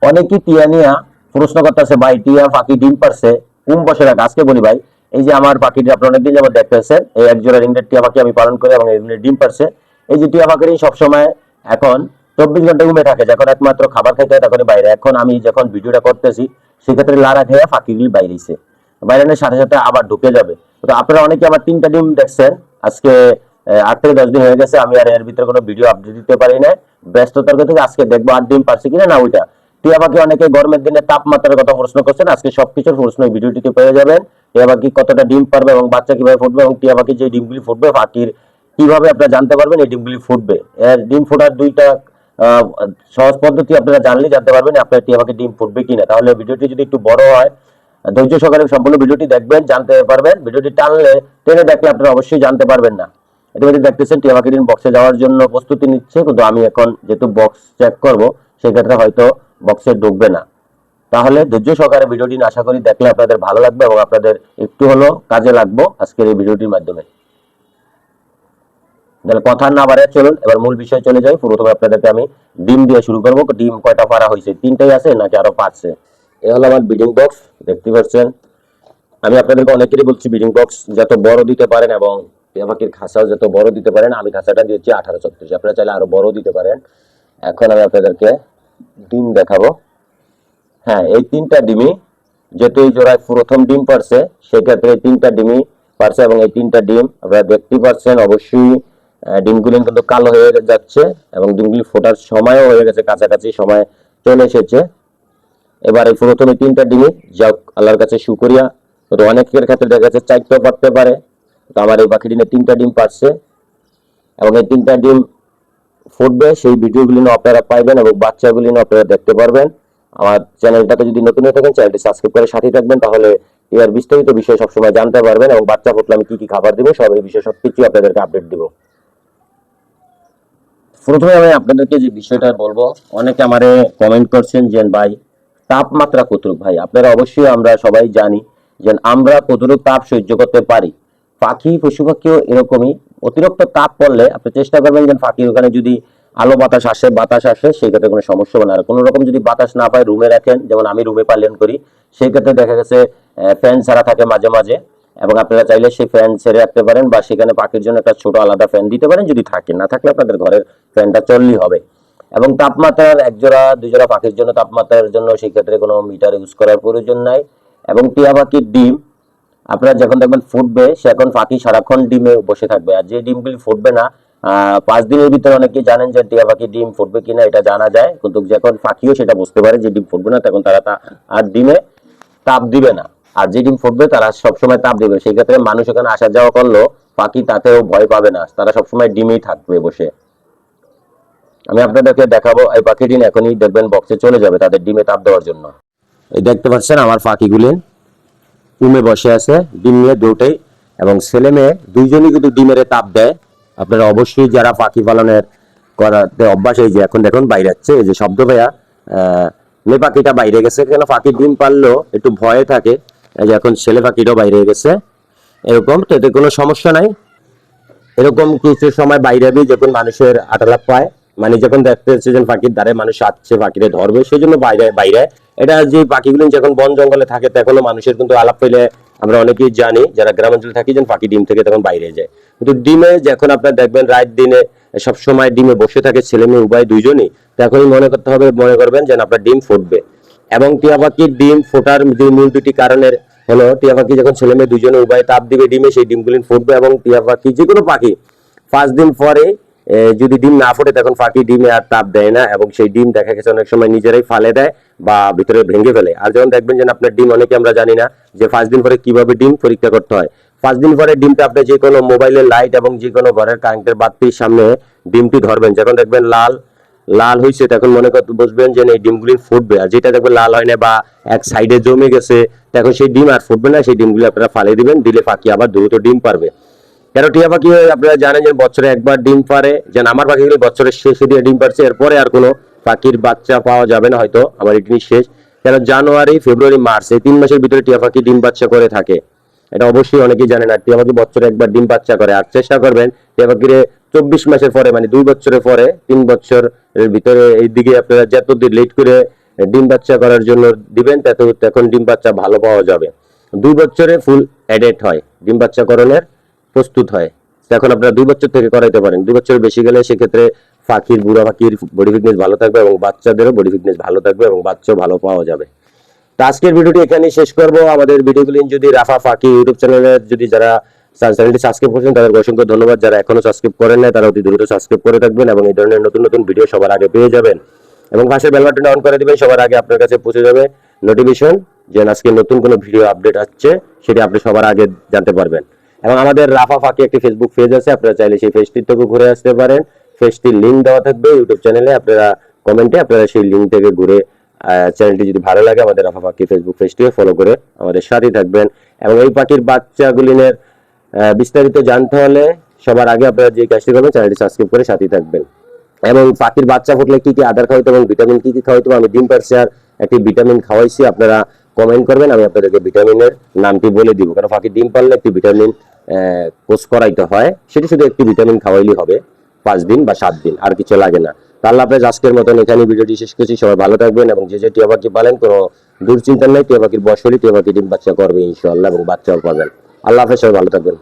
অনেকেই টিয়া নিয়া প্রশ্ন করতেছে, ভাই টিয়া পাখি ডিম পারছে কোন বছর আগে? আজকে বলি ভাই, এই যে আমার পাখিটি আপনারা অনেকদিন যাবত দেখতেছেন, এই এক জোড়া রিংনেট টিয়া পাখি আমি পালন করি এবং এগুলো ডিম পারছে। এই যে টিয়া পাখিটি সবসময় এখন 24 ঘন্টা ঘুমে থাকে, যখন একমাত্র খাবার খাইতে হয় তখনই বাইরে। এখন আমি যখন ভিডিওটা করতেছি সেক্ষেত্রে লারা খেয়ে পাখিগুলি বাইরেছে, বাইরের সাথে সাথে আবার ঢুকে যাবে। তো আপনারা অনেকে আমার 3টা ডিম দেখছেন আজকে, 8 থেকে 10 দিন হয়ে গেছে, আমি আর এর ভিতরে কোনো ভিডিও আপডেট দিতে পারি না। ব্যস্ততার থেকে আজকে দেখবো 8 ডিম পারছে কিনা না ওইটা। টিয়া পাখি অনেকে গরমের দিনে তাপমাত্রার কথা প্রশ্ন করছেন, আজকে সবকিছুর প্রশ্ন এই ভিডিওটিতে পেয়ে যাবেন। টিয়া পাখি কতটা ডিম পারবে এবং বাচ্চা কিভাবে ফুটবে এবং টিয়া পাখি যে ডিমগুলি ফুটবে পাখির কিভাবে আপনারা জানতে পারবেন এই ডিমগুলি ফুটবে। এর ডিম ফোটার 2টা আহ, সহজ পদ্ধতি আপনারা জানলে জানতে পারবেন আপনার টিয়া পাখি ডিম ফুটবে কিনা। তাহলে ভিডিওটি যদি একটু বড় হয়, ধৈর্য সহকারে সম্পূর্ণ ভিডিওটি দেখবেন, জানতে পারবেন। ভিডিওটি টানলে টেনে দেখলে আপনারা অবশ্যই জানতে পারবেন না। এটাকে দেখতেছেন টিয়া পাখি ডিম বক্সে যাওয়ার জন্য প্রস্তুতি নিচ্ছে, কিন্তু আমি এখন যেহেতু বক্স চেক করব সেক্ষেত্রে হয়তো বক্সে ঢুকবে না। তাহলে ধৈর্য সহকারে ভিডিওটি আশা করি দেখলে আপনাদের ভালো লাগবে এবং আপনাদের একটু হলো কাজে লাগবে আজকের এই ভিডিওটির মাধ্যমে। তাহলে কথা না বাড়ায় চলুন এবার মূল বিষয় চলে যাই। প্রথমে আপনাদেরকে আমি ডিম দিয়ে শুরু করব। ডিম কয়টা পারা হয়েছে? 3টাই আছে নাকি আরো পারছে? এ হলো আমার ব্রিডিং বক্স, দেখতে পাচ্ছেন। আমি আপনাদেরকে অনেকেরই বলছি ব্রিডিং বক্স যত বড় দিতে পারেন এবং টিয়া পাখির খাঁচাও যত বড় দিতে পারেন। আমি খাঁচাটা দিয়েছি 18-36, আপনারা চাইলে আরো বড় দিতে পারেন। এখন আমি আপনাদেরকে ডিম দেখাবো। হ্যাঁ, এই 3টা ডিমই, যেহেতু এই জোড়ায় প্রথম ডিম পারছে সেক্ষেত্রে এই 3টা ডিমই পারছে এবং এই 3টা ডিম আপনারা দেখতে পাচ্ছেন। অবশ্যই ডিমগুলি কিন্তু কালো হয়ে যাচ্ছে এবং ডিমগুলি ফোটার সময়ও হয়ে গেছে, কাছাকাছি সময় চলে এসেছে। এবার এই প্রথমে 3টা ডিমই যাক আল্লাহর কাছে শুকরিয়া। তো অনেকের ক্ষেত্রে দেখা যাচ্ছে 4টাও পারতে পারে, তো আমার এই পাখি ডিমে 3টা ডিম পারছে এবং এই 3টা ডিম ফুটবে সেই ভিডিওগুলি আপনারা পাইবেন এবং বাচ্চাগুলি আপনারা দেখতে পারবেন। আমার চ্যানেলটাতে যদি নতুন হয়ে থাকেন চ্যানেলটি সাবস্ক্রাইব করে সাথে থাকবেন, তাহলে এর বিস্তারিত বিষয় সবসময় জানতে পারবেন এবং বাচ্চা ফুটলে আমি কি কি খাবার দিব সব এই বিষয়ে সবকিছু আপনাদেরকে আপডেট দিব। প্রথমে আমি আপনাদেরকে যে বিষয়টা বলবো, অনেকে আমারে কমেন্ট করছেন যে ভাই তাপমাত্রা কতটুকু। ভাই আপনারা অবশ্যই আমরা সবাই জানি যে আমরা কতটুকু তাপ সহ্য করতে পারি। পাখি পশু পাখিও এরকমই, অতিরিক্ত তাপ পড়লে আপনি চেষ্টা করবেন যে পাখির ওখানে যদি আলো বাতাস আসে সেই ক্ষেত্রে কোনো সমস্যা হবে না। আর কোনো রকম যদি বাতাস না পায় রুমে রাখেন, যেমন আমি রুমে পালন করি, সেই ক্ষেত্রে দেখা গেছে ফ্যান ছাড়া থাকে মাঝে মাঝে, এবং আপনারা চাইলে সেই ফ্যান ছেড়ে রাখতে পারেন বা সেখানে পাখির জন্য একটা ছোট আলাদা ফ্যান দিতে পারেন যদি থাকে। না থাকলে আপনাদের ঘরের ফ্যানটা চললেই হবে। এবং তাপমাত্রার 1 জোড়া 2 জোড়া পাখির জন্য তাপমাত্রার জন্য সেই ক্ষেত্রে কোনো মিটার ইউজ করার প্রয়োজন নাই। এবং টিয়া পাখির ডিম আপনারা যখন দেখবেন ফুটবে সে এখন পাখি সারাক্ষণ ডিমে বসে থাকবে। আর যে ডিমগুলি ফুটবে না 5 দিনের ভিতরে অনেকেই জানেন যে টিয়া পাখি ডিম ফুটবে কিনা এটা জানা যায়, কিন্তু যখন পাখিও সেটা বুঝতে পারে যে ডিম ফুটবে না তখন তারা আর ডিমে তাপ দিবে না। আর যে ডিম ফুটবে তারা সবসময় তাপ দিবে। সেই ক্ষেত্রে মানুষ এখানে আসা যাওয়া করলো পাখি তাতেও ভয় পাবে না, তারা সবসময় ডিমেই থাকবে বসে। আমি আপনাদেরকে দেখাবো এই পাখিটি এখনই দেখবেন বক্সে চলে যাবে তাদের ডিমে তাপ দেওয়ার জন্য। এই দেখতে পাচ্ছেন আমার পাখিগুলি উমে বসে আছে ডিম নিয়ে দুটোই, এবং ছেলে মেয়ে দুইজনই কিন্তু ডিমের তাপ দেয়। আপনারা অবশ্যই যারা পাখি পালনের করাতে অভ্যাস, এই যে এখন দেখুন বাইরে যাচ্ছে, এই যে শব্দ ভাইয়া মেয়ে পাখিটা বাইরে গেছে, কেন পাখি ডিম পারলেও একটু ভয়ে থাকে। এই যে এখন ছেলে পাখিটাও বাইরে গেছে, এরকম তো এতে কোনো সমস্যা নাই। এরকম কিছু সময় বাইরে যখন মানুষের আটালাপ পায়, মানে যখন দেখতে হচ্ছে যে পাখির দ্বারে মানুষ আসছে পাখিরে ধরবে সেই জন্য বাইরে বাইরে। এটা যে পাখিগুলো যখন বন জঙ্গলে থাকে তখনও মানুষের কিন্তু আলাপ পেলে আমরা অনেকেই জানি যারা গ্রামাঞ্চলে থাকি যেন পাখি ডিম থেকে তখন বাইরে যায়। কিন্তু ডিমে যখন আপনার দেখবেন রাত দিনে সবসময় ডিমে বসে থাকে ছেলে মেয়ে উভয় দুইজনই, তখনই মনে করতে হবে, মনে করবেন যেন আপনার ডিম ফুটবে। এবং টিয়া পাখির ডিম ফোটার যে মূল 2টি কারণের হলো, টিয়া পাখি যখন ছেলে মেয়ে দুজনে উভয় তাপ দিবে ডিমে সেই ডিমগুলি ফুটবে। এবং টিয়া পাখি যে কোনো পাখি 5 দিন পরে যদি ডিম না ফোটে তখন পাখি ডিমে আর তাপ দেয় না এবং সেই ডিম দেখা গেছে অনেক সময় নিজেরাই ফালে দেয় বা ভিতরে ভেঙে ফেলে। আর যখন দেখবেন যে আপনার ডিম, অনেকে আমরা জানি না যে 5 দিন পরে কিভাবে ডিম পরীক্ষা করতে হয়। 5 দিন পরে ডিমটা আপনি যে কোনো মোবাইলের লাইট এবং যে কোনো ঘরের কারেন্টের বাতির সামনে ডিমটি ধরবেন, যখন দেখবেন লাল লাল হয়েছে তখন মনে করতে বুঝবেন যে এই ডিমগুলি ফুটবে। আর যেটা দেখবেন লাল হয় না বা এক সাইডে জমে গেছে তখন সেই ডিম আর ফুটবে না, সেই ডিমগুলি আপনারা ফালে দিবেন, দিলে পাখি আবার দ্রুত ডিম পারবে। কেন টিয়া পাখি আপনারা জানেন যে বছরে একবার ডিম পারে, যেন আমার পাখিগুলি বছরের শেষে দিয়ে ডিম পারছে, এরপরে আর কোনো পাখির বাচ্চা পাওয়া যাবে না হয়তো, আমার এটি শেষ। কেন জানুয়ারি ফেব্রুয়ারি মার্চ এই 3 মাসের ভিতরে টিয়া পাখি ডিম বাচ্চা করে থাকে, এটা অবশ্যই অনেকেই জানেন। আর টিয়া পাখি বছরে একবার ডিম বাচ্চা করে। আর চেষ্টা করবেন টিয়া পাখিরে 24 মাসের পরে, মানে 2 বছরের পরে 3 বছরের ভিতরে এই দিকে আপনারা যত লেট করে ডিম বাচ্চা করার জন্য দিবেন, তখন ডিম বাচ্চা ভালো পাওয়া যাবে। 2 বছরে ফুল অ্যাডেট হয়, ডিম বাচ্চাকরণের প্রস্তুত হয়। এখন আপনারা 2 বছর থেকে করাইতে পারেন। 2 বছর বেশি গেলে সেক্ষেত্রে বুড়া পাখির বডি ফিটনেস ভালো থাকবে এবং বাচ্চাদেরও বডি ফিটনেস ভালো থাকবে এবং বাচ্চাও ভালো পাওয়া যাবে। তো আজকের ভিডিওটি এখানেই শেষ করব। আমাদের ভিডিওগুলি যদি রাফা পাখি ইউটিউব চ্যানেলের যদি যারা চ্যানেলটি সাবস্ক্রাইব করেছেন তাদের অসংখ্য ধন্যবাদ। যারা এখনো সাবস্ক্রাইব করেন নাই তারা অতি দ্রুত সাবস্ক্রাইব করে থাকবেন এবং এই ধরনের নতুন নতুন ভিডিও সবার আগে পেয়ে যাবেন এবং পাশে বেল বাটনটা অন করে দিবেন, সবার আগে আপনার কাছে পৌঁছে যাবে নোটিফিকেশন যে আজকে নতুন কোনো ভিডিও আপডেট আসছে, সেটা আপনি সবার আগে জানতে পারবেন। এবং আমাদের রাফা পাখি একটি ফেসবুক পেজ আছে, আপনারা চাইলে সেই পেজটির থেকে ঘুরে আসতে পারেন। পেজটির লিংক দেওয়া থাকবে ইউটিউব চ্যানেলে, আপনারা কমেন্টে আপনারা সেই লিংক থেকে ঘুরে চ্যানেলটি যদি ভালো লাগে আমাদের রাফা পাখি ফেসবুক পেজটিকে ফলো করে আমাদের সাথেই থাকবেন। এবং এই পাখির বাচ্চাগুলিনের বিস্তারিত জানতে হলে সবার আগে আপনারা যে কাজটি করবেন চ্যানেলটি সাবস্ক্রাইব করে সাথেই থাকবেন। এবং পাখির বাচ্চা ফুটলে কি কি আদার খাওয়াইতে এবং ভিটামিন কি কি খাওয়াইতে, আমি ডিম পার্সিয়ার একটি ভিটামিন খাওয়াইছি, আপনারা কমেন্ট করবেন, আমি আপনাদেরকে ভিটামিনের নামটি বলে দিব। কারণ পাখির ডিম পারলে একটি ভিটামিন কোর্স করাইতে হয়, সেটি শুধু একটি ভিটামিন খাওয়াইলেই হবে 5 দিন বা 7 দিন, আর কিছু লাগে না। তাহলে আপনার আজকের মতন এখানে ভিডিওটি শেষ করছি। সবাই ভালো থাকবেন এবং যে টিয়া পাখি পালেন কোনো দুশ্চিন্তা নেই, টিয়া পাখির বয়স হলে টিয়া পাখি ডিম বাচ্চা করবে ইনশাআল্লাহ এবং বাচ্চাও পাবেন। আল্লাহ হাফেজ, সবাই ভালো থাকবেন।